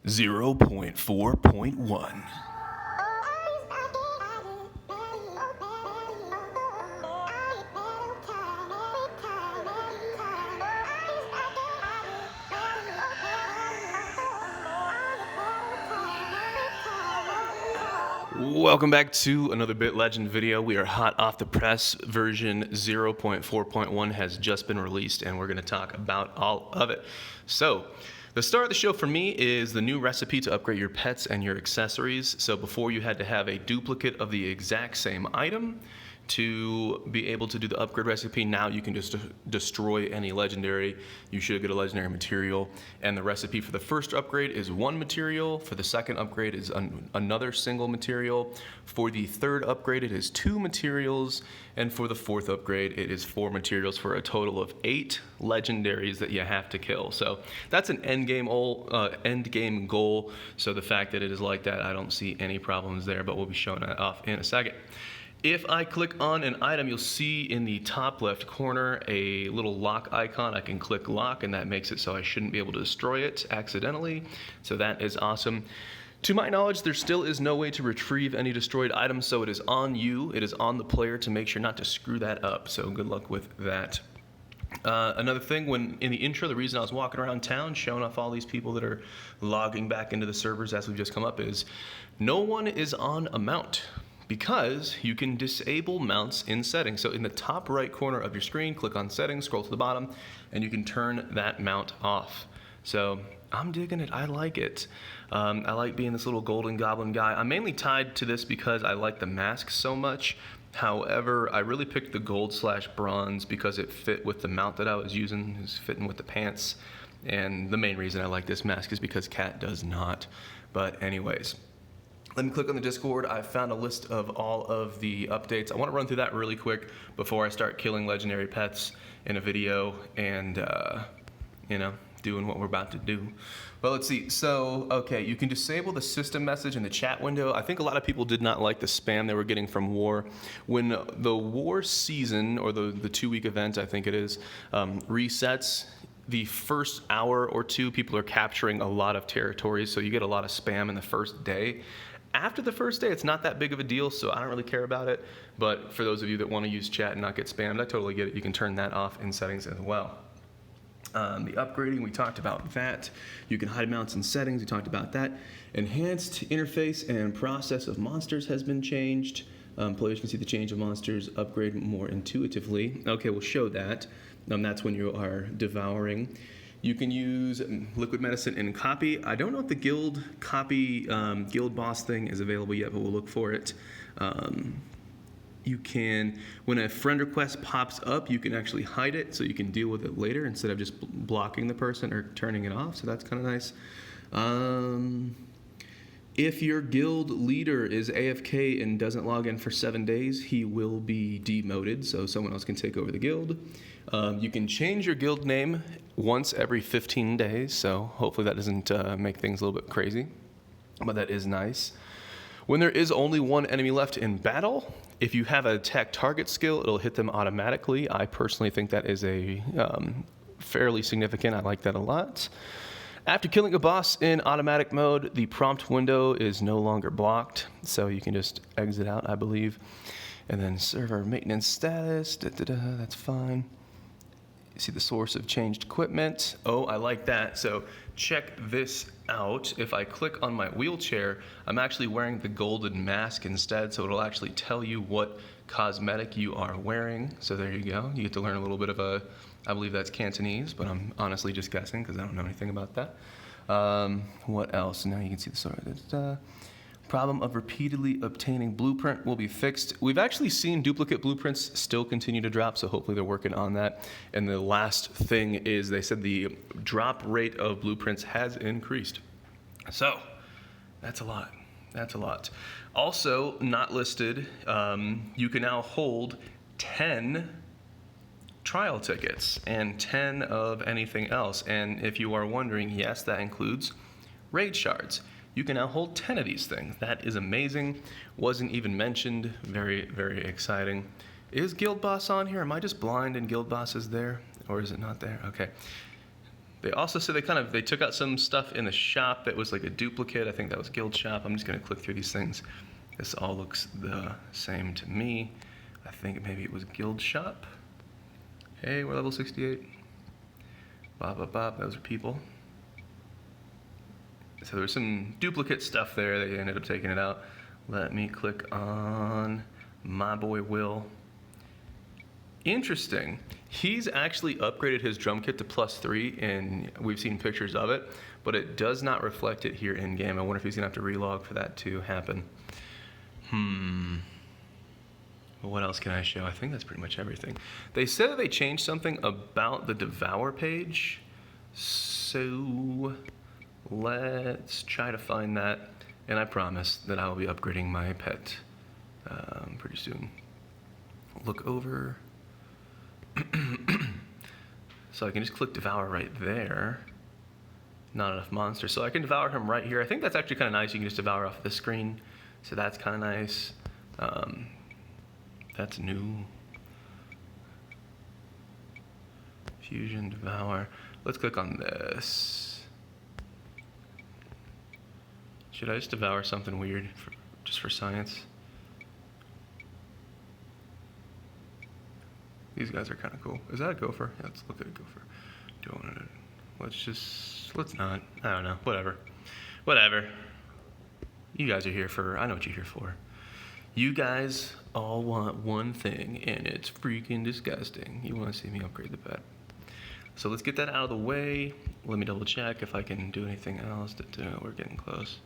0.4.1. Welcome back to another Bit Legend video. We are hot off the press. Version 0.4.1 has just been released and we're going to talk about all of it. So, the star of the show for me is the new recipe to upgrade your pets and your accessories. So before you had to have a duplicate of the exact same item to be able to do the upgrade recipe. Now you can just destroy any legendary. You should get a legendary material. And the recipe for the first upgrade is one material. For the second upgrade is another single material. For the third upgrade, it is 2 materials. And for the fourth upgrade, it is 4 materials for a total of 8 legendaries that you have to kill. So that's an end game goal. So the fact that it is like that, I don't see any problems there, but we'll be showing that off in a second. If I click on an item, you'll see in the top left corner a little lock icon. I can click lock and that makes it so I shouldn't be able to destroy it accidentally. So that is awesome. To my knowledge, there still is no way to retrieve any destroyed items, so it is on you, it is on the player to make sure not to screw that up. So good luck with that. Another thing, when in the intro, the reason I was walking around town showing off all these people that are logging back into the servers as we've just come up is no one is on a mount, because you can disable mounts in settings. So in the top right corner of your screen, click on settings, scroll to the bottom, and you can turn that mount off. So I'm digging it, I like it. I like being this little golden goblin guy. I'm mainly tied to this because I like the mask so much. However, I really picked the gold/bronze because it fit with the mount that I was using. It was fitting with the pants. And the main reason I like this mask is because Cat does not. But anyways. Let me click on the Discord. I found a list of all of the updates. I want to run through that really quick before I start killing legendary pets in a video and, doing what we're about to do. But let's see. So, okay, you can disable the system message in the chat window. I think a lot of people did not like the spam they were getting from War. When the War season, or the 2-week event, I think it is, resets, the first hour or 2, people are capturing a lot of territories, so you get a lot of spam in the first day. After the first day, it's not that big of a deal, so I don't really care about it. But for those of you that want to use chat and not get spammed, I totally get it. You can turn that off in settings as well. The upgrading, we talked about that. You can hide mounts in settings, we talked about that. Enhanced interface and process of monsters has been changed. Players can see the change of monsters, upgrade more intuitively. Okay, we'll show that. That's when you are devouring. You can use liquid medicine and copy. I don't know if the guild copy, guild boss thing is available yet, but we'll look for it. You can, when a friend request pops up, you can actually hide it so you can deal with it later instead of just blocking the person or turning it off. So that's kind of nice. If your guild leader is AFK and doesn't log in for 7 days, he will be demoted, so someone else can take over the guild. You can change your guild name once every 15 days, so hopefully that doesn't make things a little bit crazy, but that is nice. When there is only one enemy left in battle, if you have an attack target skill, it'll hit them automatically. I personally think that is a fairly significant. I like that a lot. After killing a boss in automatic mode, the prompt window is no longer blocked, so you can just exit out, I believe. And then server maintenance status, that's fine. You see the source of changed equipment. Oh, I like that. So check this out. If I click on my wheelchair, I'm actually wearing the golden mask instead, so it'll actually tell you what cosmetic you are wearing. So there you go. You get to learn a little bit of I believe that's Cantonese, but I'm honestly just guessing because I don't know anything about that. What else? Now you can see the sort of problem of repeatedly obtaining blueprint will be fixed. We've actually seen duplicate blueprints still continue to drop, so hopefully they're working on that. And the last thing is they said the drop rate of blueprints has increased. So that's a lot. That's a lot. Also, not listed, you can now hold 10 trial tickets and 10 of anything else. And if you are wondering, yes, that includes raid shards. You can now hold 10 of these things. That is amazing. Wasn't even mentioned. Very, very exciting. Is Guild Boss on here? Am I just blind and Guild Boss is there? Or is it not there? Okay. They also said they took out some stuff in the shop that was like a duplicate. I think that was Guild Shop. I'm just gonna click through these things. This all looks the same to me. I think maybe it was Guild Shop. Hey, we're level 68. Bob, bob, bob, those are people. So there was some duplicate stuff there. They ended up taking it out. Let me click on my boy Will. Interesting. He's actually upgraded his drum kit to +3, and we've seen pictures of it, but it does not reflect it here in game. I wonder if he's gonna have to relog for that to happen. Well, what else can I show? I think that's pretty much everything. They said that they changed something about the Devour page, so let's try to find that, and I promise that I will be upgrading my pet pretty soon. Look over. So I can just click Devour right there. Not enough monsters. So I can devour him right here. I think that's actually kind of nice. You can just devour off the screen. So that's kind of nice. That's new. Fusion, Devour. Let's click on this. Should I just devour something weird just for science? These guys are kind of cool. Is that a gopher? Yeah, let's look at a gopher. Let's not. I don't know. Whatever. You guys are here for, I know what you're here for. You guys all want one thing, and it's freaking disgusting. You want to see me upgrade the pet. So let's get that out of the way. Let me double check if I can do anything else. We're getting close.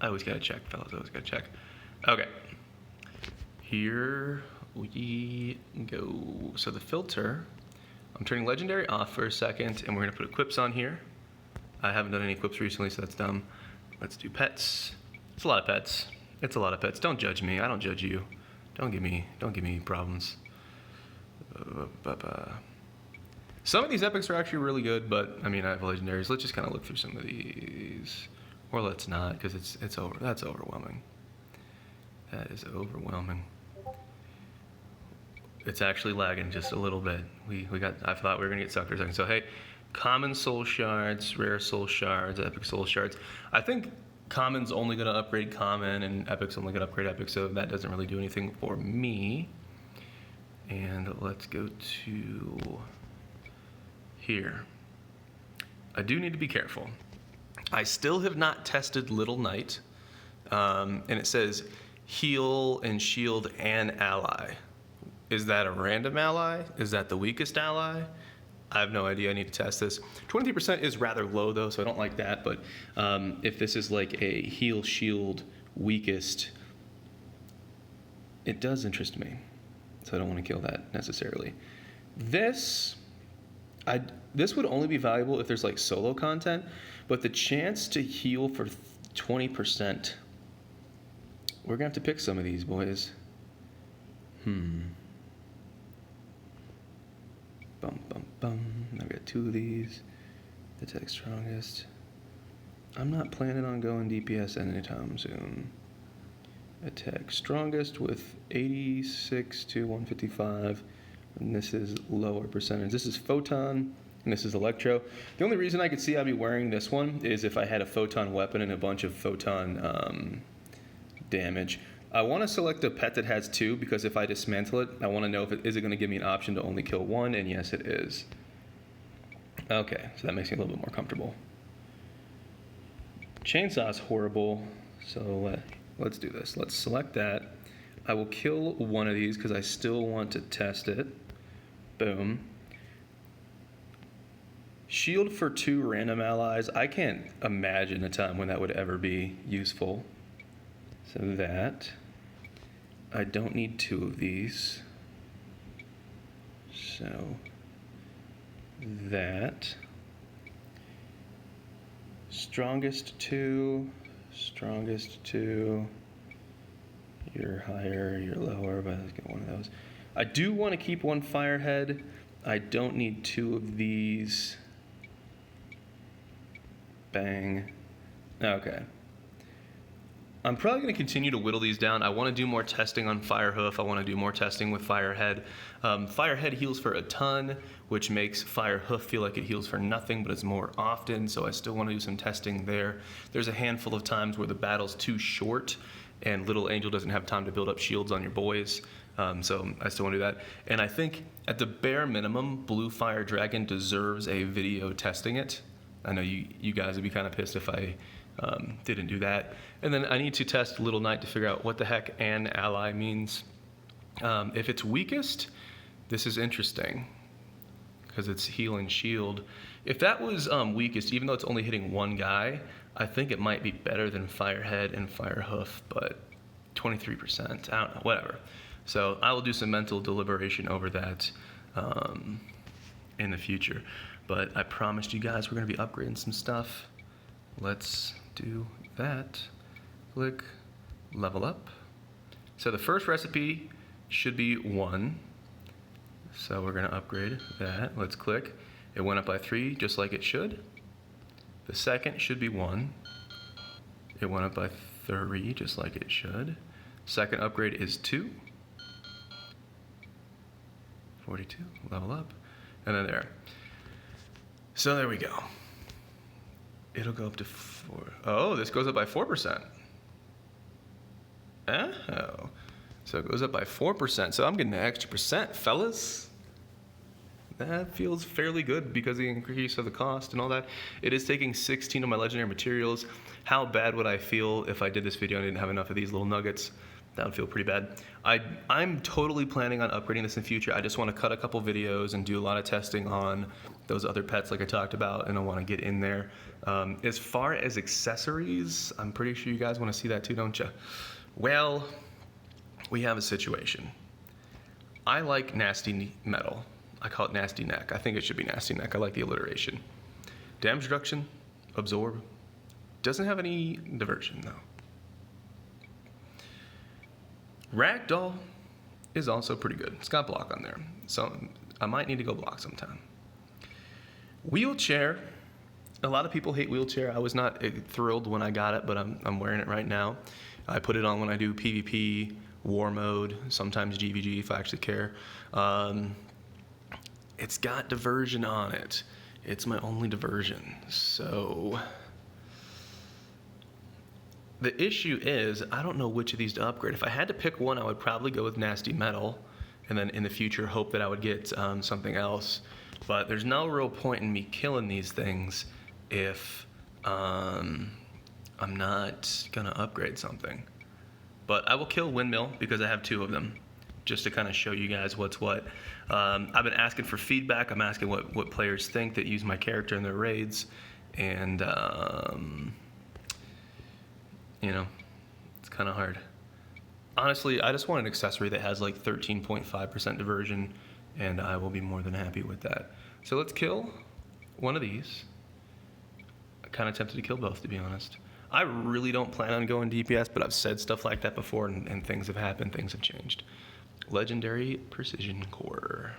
I always gotta check, fellas. I always gotta check. Okay. Here we go. So the filter, I'm turning legendary off for a second, and we're gonna put equips on here. I haven't done any equips recently, so that's dumb. Let's do pets. It's a lot of pets. It's a lot of pets. Don't judge me. I don't judge you. Don't give me problems. Some of these epics are actually really good, but I mean, I have legendaries. Let's just kind of look through some of these, or let's not, because that's overwhelming. That is overwhelming. It's actually lagging just a little bit. I thought we were gonna get sucked for a second. So hey, common soul shards, rare soul shards, epic soul shards. I think common's only gonna upgrade common, and epic's only gonna upgrade epic, so that doesn't really do anything for me. And let's go to here. I do need to be careful. I still have not tested Little Knight, and it says heal and shield an ally. Is that a random ally? Is that the weakest ally? I have no idea. I need to test this. 23% is rather low though, so I don't like that, but if this is like a heal shield weakest, it does interest me. So I don't want to kill that necessarily. This would only be valuable if there's like solo content, but the chance to heal for 20%, we're gonna have to pick some of these boys. I've got 2 of these. Attack strongest. I'm not planning on going DPS anytime soon. Attack strongest with 86 to 155. And this is lower percentage. This is photon, and this is electro. The only reason I could see I'd be wearing this one is if I had a photon weapon and a bunch of photon damage. I want to select a pet that has 2, because if I dismantle it, I want to know if is it going to give me an option to only kill 1, and yes it is. Okay, so that makes me a little bit more comfortable. Chainsaw's horrible, so let's do this. Let's select that. I will kill one of these because I still want to test it. Boom. Shield for 2 random allies. I can't imagine a time when that would ever be useful. So that. I don't need 2 of these. So that. Strongest 2. Strongest 2. You're higher, you're lower, but let's get one of those. I do want to keep 1 firehead. I don't need 2 of these. Bang. Okay. I'm probably going to continue to whittle these down. I want to do more testing on Firehoof. I want to do more testing with Firehead. Firehead heals for a ton, which makes Firehoof feel like it heals for nothing, but it's more often, so I still want to do some testing there. There's a handful of times where the battle's too short, and Little Angel doesn't have time to build up shields on your boys, so I still want to do that. And I think, at the bare minimum, Blue Fire Dragon deserves a video testing it. I know you guys would be kind of pissed if I didn't do that. And then I need to test Little Knight to figure out what the heck an ally means. If it's weakest, this is interesting because it's heal and shield. If that was weakest, even though it's only hitting one guy, I think it might be better than Firehead and Firehoof, but 23%, I don't know, whatever. So I will do some mental deliberation over that in the future. But I promised you guys we're going to be upgrading some stuff. Let's do that. Click level up. So the first recipe should be 1. So we're going to upgrade that. Let's click. It went up by 3 just like it should. The second should be 1. It went up by 3 just like it should. Second upgrade is 2. 42, level up. And then there. So there we go. It'll go up to 4. Oh, this goes up by 4%. Oh. So it goes up by 4%. So I'm getting an extra percent, fellas. That feels fairly good because of the increase of the cost and all that. It is taking 16 of my legendary materials. How bad would I feel if I did this video and I didn't have enough of these little nuggets? That would feel pretty bad. I'm totally planning on upgrading this in the future. I just want to cut a couple videos and do a lot of testing on those other pets like I talked about, and I want to get in there. As far as accessories, I'm pretty sure you guys want to see that too, don't you? Well, we have a situation. I like Nasty Metal. I call it Nasty Neck. I think it should be Nasty Neck. I like the alliteration. Damage reduction, absorb. Doesn't have any diversion though. Ragdoll is also pretty good. It's got block on there, so I might need to go block sometime. Wheelchair. A lot of people hate wheelchair. I was not thrilled when I got it, but I'm wearing it right now. I put it on when I do PvP, war mode, sometimes GVG if I actually care. It's got diversion on it. It's my only diversion, so... The issue is, I don't know which of these to upgrade. If I had to pick one, I would probably go with Nasty Metal, and then in the future hope that I would get something else. But there's no real point in me killing these things if I'm not gonna upgrade something. But I will kill Windmill because I have 2 of them, just to kind of show you guys what's what. I've been asking for feedback. I'm asking what players think that use my character in their raids, and you know, it's kind of hard. Honestly, I just want an accessory that has like 13.5% diversion, and I will be more than happy with that. So let's kill one of these. I'm kind of tempted to kill both, to be honest. I really don't plan on going DPS, but I've said stuff like that before, and things have happened, things have changed. Legendary Precision Core.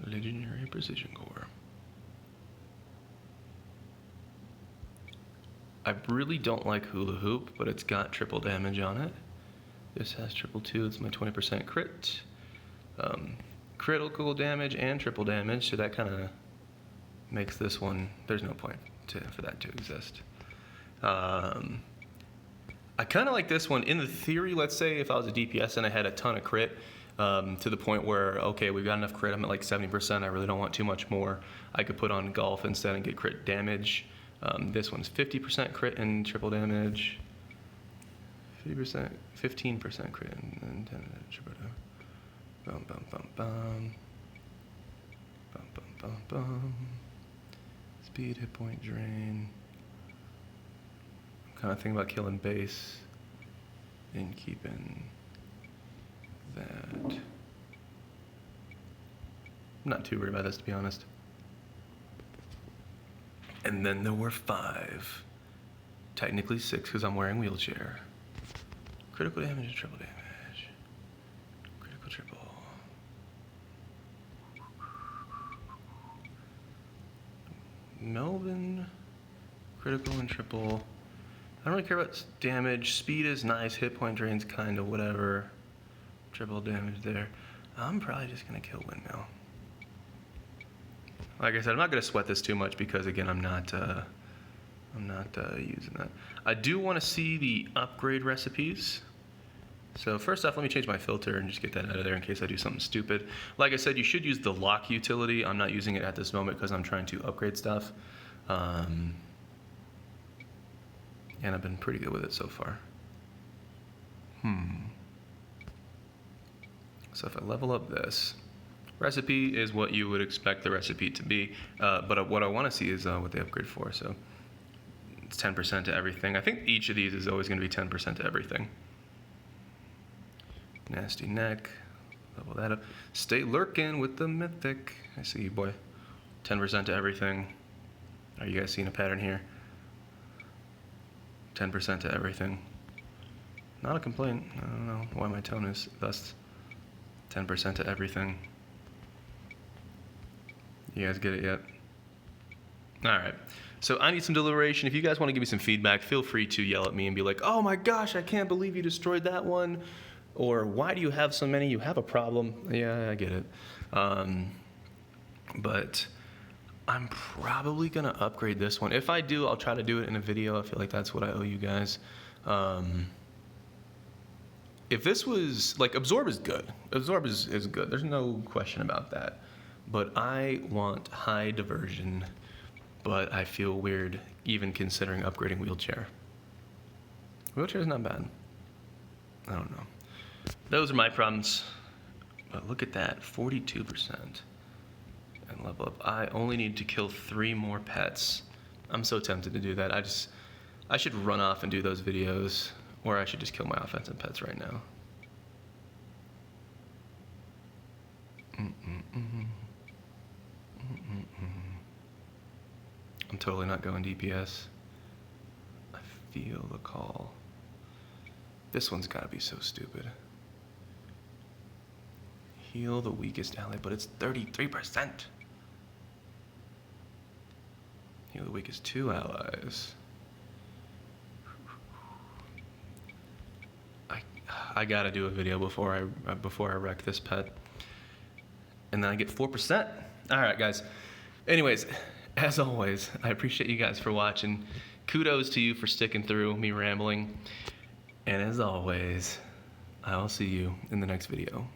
Legendary Precision Core. I really don't like Hula Hoop, but it's got triple damage on it. This has triple 2, it's my 20% crit. Critical damage and triple damage, so that kind of makes this one, there's no point for that to exist. I kind of like this one. In the theory, let's say if I was a DPS and I had a ton of crit, to the point where, okay, we've got enough crit, I'm at like 70%, I really don't want too much more. I could put on Golf instead and get crit damage. This one's 50% crit and triple damage. 50%, 15% crit and 10 triple damage. Bum, bum, bum, bum. Bum, bum, bum, bum. Speed, hit point, drain. I'm kind of thinking about killing base and keeping that. I'm not too worried about this, to be honest. And then there were 5. Technically 6 because I'm wearing wheelchair. Critical damage and triple damage. Critical triple. Melvin. Critical and triple. I don't really care about damage. Speed is nice. Hit point drain's kind of whatever. Triple damage there. I'm probably just going to kill Windmill. Like I said, I'm not going to sweat this too much because, again, I'm not using that. I do want to see the upgrade recipes. So first off, let me change my filter and just get that out of there in case I do something stupid. Like I said, you should use the lock utility. I'm not using it at this moment because I'm trying to upgrade stuff. And I've been pretty good with it so far. So if I level up this, recipe is what you would expect the recipe to be. But what I want to see is what they upgrade for. So it's 10% to everything. I think each of these is always going to be 10% to everything. Nasty neck, level that up. Stay lurking with the mythic. I see you, boy. 10% to everything. Are you guys seeing a pattern here? 10% to everything. Not a complaint. I don't know why my tone is thus 10% to everything. You guys get it yet? All right. So I need some deliberation. If you guys want to give me some feedback, feel free to yell at me and be like, oh my gosh, I can't believe you destroyed that one. Or why do you have so many? You have a problem. Yeah, I get it. But I'm probably going to upgrade this one. If I do, I'll try to do it in a video. I feel like that's what I owe you guys. If this was, like, Absorb is good. Absorb is good. There's no question about that. But I want high diversion, but I feel weird even considering upgrading wheelchair. Wheelchair is not bad. I don't know. Those are my problems. But look at that, 42%. And level up. I only need to kill 3 more pets. I'm so tempted to do that. I should run off and do those videos, or I should just kill my offensive pets right now. I'm totally not going DPS. I feel the call. This one's gotta be so stupid. Heal the weakest ally, but it's 33%. Heal the weakest 2 allies. I gotta do a video before I wreck this pet. And then I get 4%. All right, guys. Anyways, as always, I appreciate you guys for watching. Kudos to you for sticking through me rambling. And as always, I will see you in the next video.